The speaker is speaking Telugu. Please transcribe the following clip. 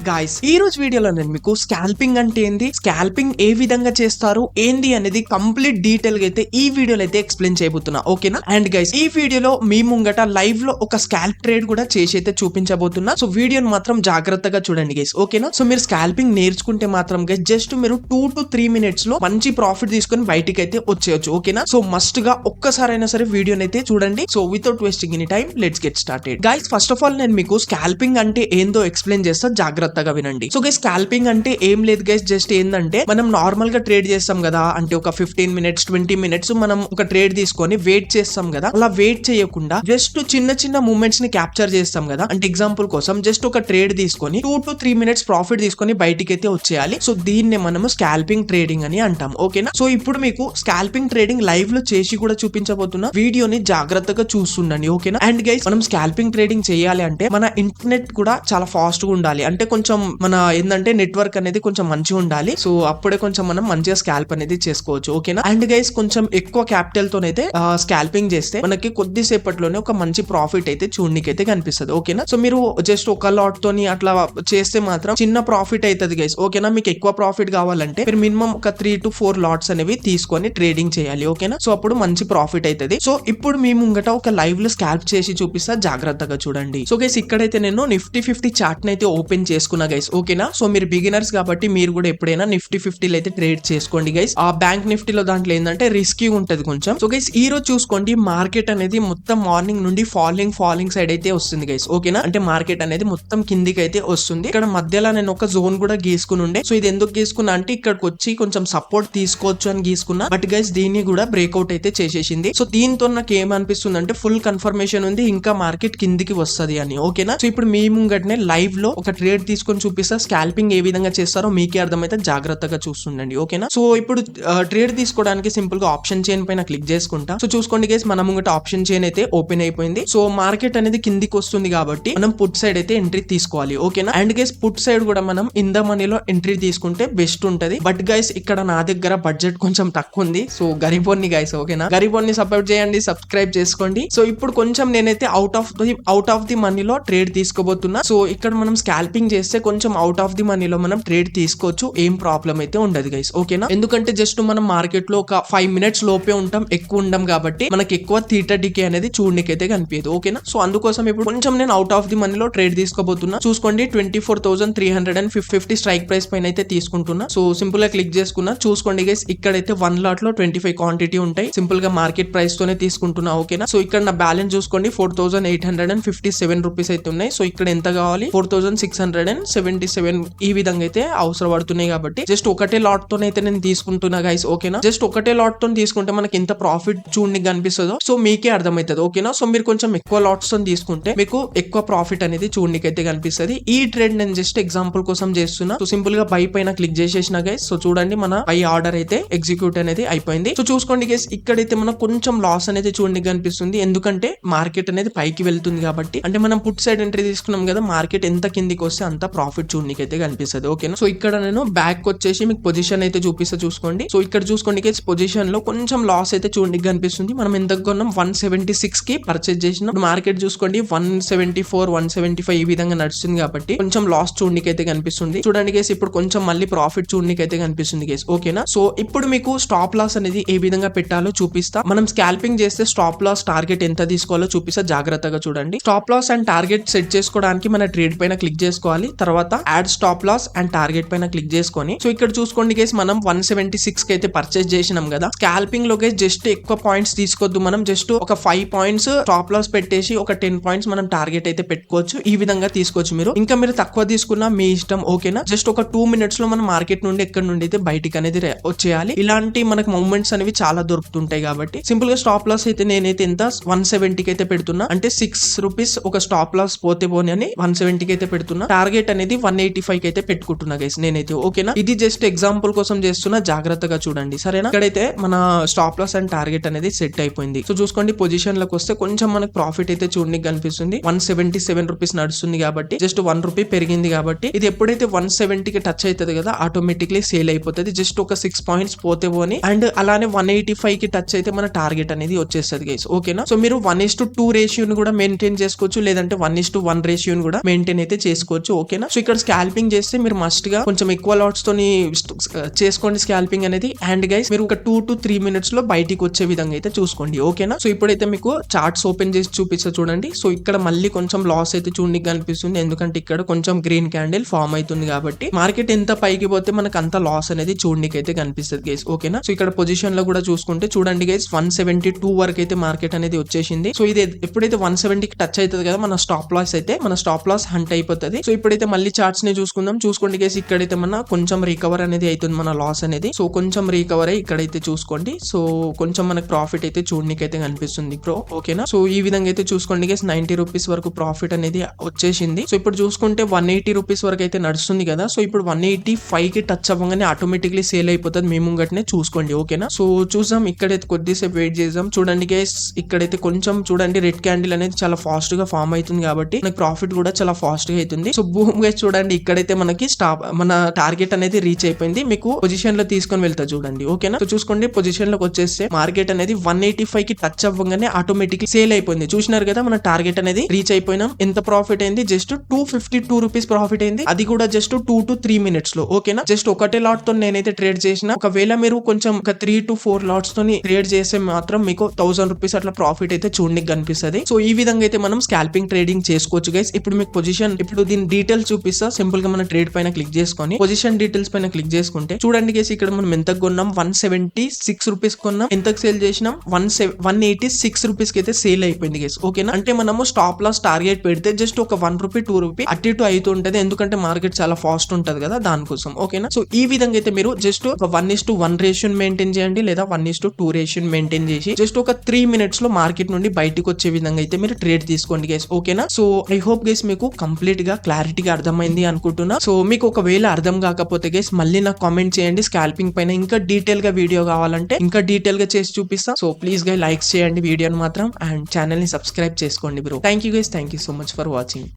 గాయ్స్ ఈ రోజు వీడియోలో నేను మీకు స్కాల్పింగ్ అంటే ఏంది, స్కాల్పింగ్ ఏ విధంగా చేస్తారు ఏంది అనేది కంప్లీట్ డీటెయిల్ గా అయితే ఈ వీడియోలో అయితే ఎక్స్ప్లెయిన్ చేయబోతున్నా. ఓకేనా? అండ్ గైస్ ఈ వీడియోలో మీ ముంగట లైవ్ లో ఒక స్కాల్ప్ ట్రేడ్ కూడా చేసి అయితే చూపించబోతున్నా. సో వీడియోని మాత్రం జాగ్రత్తగా చూడండి గైస్. ఓకేనా? సో మీరు స్కాల్పింగ్ నేర్చుకుంటే మాత్రం గైస్ జస్ట్ మీరు 2 to 3 minutes లో మంచి ప్రాఫిట్ తీసుకొని బయటికి అయితే వచ్చేయచ్చు. ఓకేనా? సో మస్ట్ గా ఒక్కసారైనా సరే వీడియోని అయితే చూడండి. So without wasting any time let's get started. Guys first of all నేను మీకు స్కాల్పింగ్ అంటే ఏందో ఎక్స్ప్లెయిన్ చేస్తా, జాగ్రత్తగా వినండి. సో గైస్ స్కాల్పింగ్ అంటే ఏం లేదు గైస్, జస్ట్ ఏందంటే మనం నార్మల్ గా ట్రేడ్ చేస్తాం కదా, అంటే ఒక 15 minutes 20 minutes మనం ఒక ట్రేడ్ తీసుకొని వెయిట్ చేస్తాం కదా, అలా వెయిట్ చేయకుండా జస్ట్ చిన్న చిన్న మూమెంట్స్ ని క్యాప్చర్ చేస్తాం కదా. అంటే ఎగ్జాంపుల్ కోసం జస్ట్ ఒక ట్రేడ్ తీసుకొని 2 to 3 minutes ప్రాఫిట్ తీసుకొని బయటికి అయితే వచ్చేయాలి. సో దీన్నే మనము స్కాల్పింగ్ ట్రేడింగ్ అని అంటాం. ఓకేనా? సో ఇప్పుడు మీకు స్కాల్పింగ్ ట్రేడింగ్ లైవ్ లో చేసి కూడా చూపించబోతున్నా, వీడియోని జాగ్రత్తగా చూస్తుండండి. ఓకేనా? అండ్ గైస్ మనం స్కాల్పింగ్ ట్రేడింగ్ చేయాలి అంటే మన ఇంటర్నెట్ కూడా చాలా ఫాస్ట్ గా ఉండాలి. అంటే కొంచెం మన ఏంటంటే నెట్వర్క్ అనేది కొంచెం మంచిగా ఉండాలి. సో అప్పుడే కొంచెం మనం మంచిగా స్కాల్ప్ అనేది చేసుకోవచ్చు. ఓకేనా? అండ్ గైస్ కొంచెం ఎక్కువ క్యాపిటల్ తోనైతే స్కాల్పింగ్ చేస్తే మనకి కొద్దిసేపట్లోనే ఒక మంచి ప్రాఫిట్ అయితే చూడనికైతే కనిపిస్తుంది. ఓకేనా? సో మీరు జస్ట్ ఒక లాట్ తోని అట్లా చేస్తే మాత్రం చిన్న ప్రాఫిట్ అవుతుంది గైస్. ఓకేనా? మీకు ఎక్కువ ప్రాఫిట్ కావాలంటే మీరు మినిమం ఒక 3 to 4 లాట్స్ అనేవి తీసుకొని ట్రేడింగ్ చేయాలి. ఓకేనా? సో అప్పుడు మంచి ప్రాఫిట్ అవుతుంది. సో ఇప్పుడు మీ ముంగట ఒక లైవ్ లో స్కాల్ప్ చేసి చూపిస్తా, జాగ్రత్తగా చూడండి. సో గైస్ ఇక్కడైతే నేను నిఫ్టీ 50 చార్ట్ అయితే ఓపెన్ చేసుకున్నా గైస్. ఓకేనా? సో మీరు బిగినర్స్ కాబట్టి మీరు కూడా ఎప్పుడైనా నిఫ్టీ 50 అయితే ట్రేడ్ చేసుకోండి గైస్. ఆ బ్యాంక్ నిఫ్టీలో దాంట్లో ఏంటంటే రిస్కీ ఉంటది కొంచెం. సో గైస్ ఈ రోజు చూసుకోండి, మార్కెట్ అనేది మొత్తం మార్నింగ్ నుండి ఫాలింగ్ సైడ్ అయితే వస్తుంది గైస్. ఓకేనా? అంటే మార్కెట్ అనేది మొత్తం కిందికి అయితే వస్తుంది. ఇక్కడ మధ్యలో నేను ఒక జోన్ కూడా గీసుకుని ఉండే. సో ఇది ఎందుకు గీసుకున్నా అంటే ఇక్కడికి వచ్చి కొంచెం సపోర్ట్ తీసుకోవచ్చు అని గీసుకున్నా. బట్ గైస్ దీన్ని కూడా బ్రేక్అవుట్ అయితే చేసేసింది. సో దీంతో నాకు ఏమనిపిస్తుంది అంటే ఫుల్ కన్ఫర్మేషన్ ఉంది ఇంకా మార్కెట్ కిందికి వస్తుంది అని. ఓకేనా? సో ఇప్పుడు మీ ముంగటనే లైవ్ లో ఒక ట్రేడ్ తీసుకొని చూపిస్తా, స్కాల్పింగ్ ఏ విధంగా చేస్తారో మీకే అర్థమైతే జాగ్రత్తగా చూస్తుండండి. ఓకేనా? సో ఇప్పుడు ట్రేడ్ తీసుకోవడానికి సింపుల్ గా ఆప్షన్ చైన్ పైన క్లిక్ చేసుకుంటా. సో చూసుకోండి గైస్ మన ముంగట ఆప్షన్ చైన్ అయితే ఓపెన్ అయిపోయింది. సో మార్కెట్ అనేది కిందికి వస్తుంది కాబట్టి మనం పుట్ సైడ్ అయితే ఎంట్రీ తీసుకోవాలి. ఓకేనా? అండ్ గైస్ పుట్ సైడ్ కూడా మనం ఇన్ ద మనీలో ఎంట్రీ తీసుకుంటే బెస్ట్ ఉంటది. బట్ గైస్ ఇక్కడ నా దగ్గర బడ్జెట్ కొంచెం తక్కువ ఉంది. సో గరీబోన్ని గైస్. ఓకేనా? గరీబోన్ని సపోర్ట్ చేయండి, సబ్స్క్రైబ్ చేసుకోండి. సో ఇప్పుడు కొంచెం నేనైతే అవుట్ ఆఫ్ ది మనీలో ట్రేడ్ తీసుకోబోతున్నా. సో ఇక్కడ మనం స్కాల్పింగ్ చేస్తే కొంచెం అవుట్ ఆఫ్ ది మనీలో మనం ట్రేడ్ తీసుకోవచ్చు, ఏం ప్రాబ్లం అయితే ఉండదు గైస్. ఓకేనా? ఎందుకంటే జస్ట్ మనం మార్కెట్ లో ఒక 5 minutes లోపే ఉంటాం, ఎక్కువ ఉండం కాబట్టి మనకి ఎక్కువ థీటా డికే అనేది చూడనికైతే కనిపించదు. ఓకేనా? సో అందుకోసం ఇప్పుడు కొంచెం నేను అవుట్ ఆఫ్ ది మనీలో ట్రేడ్ తీసుకోబోతున్నా. చూసుకోండి 24,350 స్ట్రైక్ ప్రైస్ పైన అయితే తీసుకుంటున్నా. సో సింపుల్ గా క్లిక్ చేసుకున్నా. చూసుకోండి గైస్ ఇక్కడైతే 1 lot లో 25 క్వాంటిటీ ఉంటాయి. సింపుల్ గా మార్కెట్ ప్రైస్ తోనే తీసుకుంటున్నా. ఓకేనా? సో ఇక్కడ నా బ్యాలెన్స్ చూసుకోండి 4,857 రూపీస్ అయితే ఉన్నాయి. సో ఇక్కడ ఎంత కావాలి? 4,677 ఈ విధంగా అయితే అవసరం పడుతున్నాయి కాబట్టి జస్ట్ ఒకటే లాట్ తోనైతే నేను తీసుకుంటున్నా గైస్. ఓకేనా? జస్ట్ ఒకటే లాట్ తో తీసుకుంటే మనకి ఎంత ప్రాఫిట్ చూడనికి కనిపిస్తుందో సో మీకే అర్థమవుతుంది. ఓకేనా? సో మీరు కొంచెం ఎక్కువ లాట్స్ తో తీసుకుంటే మీకు ఎక్కువ ప్రాఫిట్ అనేది చూడనికి అయితే కనిపిస్తుంది. ఈ ట్రేడ్ నేను జస్ట్ ఎగ్జాంపుల్ కోసం చేస్తున్నా. సో సింపుల్ గా బై పైన క్లిక్ చేసేసిన గైస్. సో చూడండి మన బై ఆర్డర్ అయితే ఎగ్జిక్యూట్ అనేది అయిపోయింది. సో చూసుకోండి గైస్ ఇక్కడైతే మనకు కొంచెం లాస్ అనేది చూడడానికి కనిపిస్తుంది. ఎందుకంటే మార్కెట్ అనేది పైకి వెళ్తుంది కాబట్టి. అంటే మనం పుట్ సైడ్ ఎంట్రీ తీసుకున్నాం కదా, మార్కెట్ ఎంత కిందికి వస్తే అంత ప్రాఫిట్ చూడనికి అయితే కనిపిస్తుంది. ఓకేనా? సో ఇక్కడ నేను బ్యాక్ వచ్చేసి మీకు పొజిషన్ అయితే చూపిస్తా. చూసుకోండి. సో ఇక్కడ చూసుకోండి గైస్ పొజిషన్ లో కొంచెం లాస్ అయితే చూడడానికి కనిపిస్తుంది. మనం ఎంత కొన్నాం 176 కి పర్చేజ్ చేసిన మార్కెట్ చూసుకోండి 174 175 ఈ విధంగా నడుస్తుంది కాబట్టి కొంచెం లాస్ చూడడానికి అయితే కనిపిస్తుంది. చూడండి గైస్ ఇప్పుడు కొంచెం మళ్ళీ ప్రాఫిట్ చూడడానికి అయితే కనిపిస్తుంది గైస్. ఓకేనా? సో ఇప్పుడు మీకు స్టాప్ లాస్ అనేది ఏ విధంగా పెట్టాలో చూపిస్తా. మనం స్కాల్పింగ్ చేస్తే స్టాప్ లాస్ టార్గెట్ ఎంత తీసుకోవాలో చూపిస్తా, జాగ్రత్తగా చూడండి. Stop loss and target set చేసుకోవడానికి మన ట్రేడ్ పైన క్లిక్ చేసుకోవాలి. తర్వాత add stop loss and target పైన క్లిక్ చేసుకొని సో ఇక్కడ చూసుకోండి గైస్ మనం 176 కి అయితే పర్చేజ్ చేసినాం కదా. స్కాల్పింగ్ లో గైస్ జస్ట్ ఎక్కువ పాయింట్స్ తీసుకోవద్దు. మనం జస్ట్ ఒక 5 points స్టాప్ లాస్ పెట్టేసి ఒక 10 points మనం టార్గెట్ అయితే పెట్టుకోవచ్చు. ఈ విధంగా తీసుకోవచ్చు మీరు. ఇంకా మీరు తక్కువ తీసుకున్నా మీ ఇష్టం. ఓకేనా? జస్ట్ ఒక 2 minutes లో మన మార్కెట్ నుండి ఎక్కడి నుండి అయితే బయటికి అనేది వచ్చేయాలి. ఇలాంటి మనకు మూవ్మెంట్స్ అనేవి చాలా దొరుకుతుంటాయి కాబట్టి సింపుల్ గా స్టాప్ లాస్ అయితే నేనైతే ఎంత 170 కి అయితే పెడుతున్నా. అంటే 6 రూపీస్ ఒక స్టాప్ లాస్ పోతే పోని అని 170 కి అయితే పెడుతున్నా. టార్గెట్ అనేది 185 కి అయితే పెట్టుకుంటున్నా గైస్ నేనైతే. ఓకేనా? ఇది జస్ట్ ఎగ్జాంపుల్ కోసం చేస్తున్నా, జాగ్రత్తగా చూడండి. సరేనా? ఇక్కడైతే మన స్టాప్ లాస్ అండ్ టార్గెట్ అనేది సెట్ అయిపోయింది. సో చూసుకోండి పొజిషన్ లకు వస్తే కొంచెం మనకు ప్రాఫిట్ అయితే చూడడానికి కనిపిస్తుంది. 177 రూపీస్ నడుస్తుంది కాబట్టి జస్ట్ 1 రూపీ పెరిగింది కాబట్టి ఇది ఎప్పుడైతే 170 కి టచ్ అవుతుంది కదా ఆటోమేటిక్లీ సేల్ అయిపోతుంది. జస్ట్ ఒక 6 points పోతే పోని అండ్ అలానే 185 కి టచ్ అయితే మన టార్గెట్ అనేది వచ్చేస్తుంది గైస్. ఓకేనా? సో మీరు 1:2 రేషియోని కూడా మెయింటైన్ చేసుకోవచ్చు, లేదంటే 1:1 రేషియోని కూడా మెయింటైన్ అయితే చేసుకోవచ్చు. ఓకే ఓకేనా. సో ఇక్కడ స్కాల్పింగ్ చేస్తే మీరు మస్ట్ గా కొంచెం ఎక్కువ లాట్స్ తోని చేసుకోండి స్కాల్పింగ్ అనేది. అండ్ గైస్ మీరు ఒక 2 to 3 minutes లో బయటికి వచ్చే విధంగా అయితే చూసుకోండి, ఓకేనా. సో ఇప్పుడైతే మీకు చార్ట్స్ ఓపెన్ చేసి చూపిస్తా చూడండి. సో ఇక్కడ మళ్ళీ కొంచెం లాస్ అయితే చూడడానికి కనిపిస్తుంది, ఎందుకంటే ఇక్కడ కొంచెం గ్రీన్ క్యాండిల్ ఫామ్ అవుతుంది కాబట్టి మార్కెట్ ఎంత పైకి పోతే మనకు అంత లాస్ అనేది చూడడానికి అయితే కనిపిస్తుంది గైస్, ఓకేనా. సో ఇక్కడ పొజిషన్ లో కూడా చూసుకుంటే చూడండి గైస్ 172 వరకు అయితే మార్కెట్ అనేది వచ్చేసింది. సో ఇది ఎప్పుడైతే 170కి టచ్ అవుతుంది కదా మన స్టాప్ లాస్ హంట్ అయిపోతుంది. సో ఇప్పుడైతే మళ్ళీ చార్ట్స్ ని చూసుకుందాం. చూసుకోండి గైస్ ఇక్కడైతే మన కొంచెం రికవర్ అనేది అవుతుంది మన లాస్ అనేది. సో కొంచెం రికవర్ అయ్యి ఇక్కడైతే చూసుకోండి. సో కొంచెం మనకు ప్రాఫిట్ అయితే చూడడానికి అయితే కనిపిస్తుంది బ్రో, ఓకేనా. సో ఈ విధంగా అయితే చూసుకోండి గైస్ 90 రూపీస్ వరకు ప్రాఫిట్ అనేది వచ్చేసింది. సో ఇప్పుడు చూసుకుంటే 180 రూపీస్ వరకు అయితే నడుస్తుంది కదా. సో ఇప్పుడు 185 కి టచ్ అవ్వగానే ఆటోమేటిక్లీ సేల్ అయిపోతుంది, మేము ముంగటనే చూసుకోండి, ఓకేనా. సో చూసాం ఇక్కడైతే కొద్దిసేపు వెయిట్ చేద్దాం. చూడండి గైస్ ఇక్కడైతే కొంచెం చూడండి రెడ్ క్యాండిల్ అనేది చాలా ఫాస్ట్ గా ఫామ్ అవుతుంది కాబట్టి మనకి ప్రాఫిట్ కూడా చాలా ఫాస్ట్ గా అవుతుంది. సో బూమ్ గైస్ చూడండి ఇక్కడైతే మనకి మన టార్గెట్ అనేది రీచ్ అయిపోయింది. మీకు పొజిషన్ లో తీసుకొని వెళ్తా చూడండి, ఓకేనా. సో చూసుకోండి పొజిషన్ లోకి వచ్చేస్తే మార్కెట్ అనేది 185 కి టచ్ అవ్వగానే ఆటోమేటిక్ సేల్ అయిపోయింది. చూసినారు కదా మన టార్గెట్ అనేది రీచ్ అయిపోయినాం. ఎంత ప్రాఫిట్ అయింది, జస్ట్ 252 రూపీస్ ప్రాఫిట్ అయింది, అది కూడా జస్ట్ 2 to 3 minutes లో, ఓకేనా. జస్ట్ ఒకటే లాట్ తో నేనైతే ట్రేడ్ చేసిన. ఒకవేళ మీరు కొంచెం ఒక 3 to 4 లాట్స్ తోని ట్రేడ్ చేస్తే మాత్రం మీకు 1000 రూపీస్ అట్లా ప్రాఫిట్ అయితే చూడడానికి కనిపిస్తుంది. సో ఈ విధంగా అయితే మనం స్కాల్పింగ్ ట్రేడింగ్ చేసుకోవచ్చు గైస్. ఇప్పుడు మీకు పొజిషన్ ఇప్పుడు దీని డీటెయిల్స్ చూపిస్తా. సింపుల్ గా మన ట్రేడ్ పైన క్లిక్ చేసుకొని పొజిషన్ డీటెయిల్స్ పైన క్లిక్ చేసుకుంటే చూడండి గైస్ ఇక్కడ మనం ఎంత కొన్నాం 176 రూపీస్ కొన్నాం, ఎంతకు సేల్ చేసినాం 186 రూపీస్ కి అయితే సేల్ అయిపోయింది గైస్, ఓకేనా. అంటే మనము స్టాప్ లాస్ టార్గెట్ పెడితే జస్ట్ ఒక 1 రూపీ 2 రూపీ అటు ఇటు అవుతుంటది, ఎందుకంటే మార్కెట్ చాలా ఫాస్ట్ ఉంటది కదా దానికోసం, ఓకేనా. సో ఈ విధంగా అయితే మీరు జస్ట్ ఒక 1:1 రేషియో మెయింటైన్ చేయండి, లేదా 1:2 రేషియో మెయింటైన్ చేసి జస్ట్ ఒక 3 minutes లో మార్కెట్ నుండి బయటకు వచ్చే విధంగా అయితే మీరు ట్రేడ్ తీసుకోండి గైస్, ఓకేనా. సో ఐ హోప్ గైస్ మీకు కంప్లీట్ గా క్లారిటీగా అర్థమైంది అనుకుంటున్నా. సో మీకు ఒకవేళ అర్థం కాకపోతే గైస్ మళ్ళీ నాకు కామెంట్ చేయండి. స్కాల్పింగ్ పైన ఇంకా డీటెయిల్ గా వీడియో కావాలంటే ఇంకా డీటెయిల్ గా చేసి చూపిస్తా. సో ప్లీజ్ గైస్ లైక్స్ చేయండి వీడియోని మాత్రం, అండ్ ఛానల్ ని సబ్స్క్రైబ్ చేసుకోండి bro. Thank you guys, thank you so much for watching.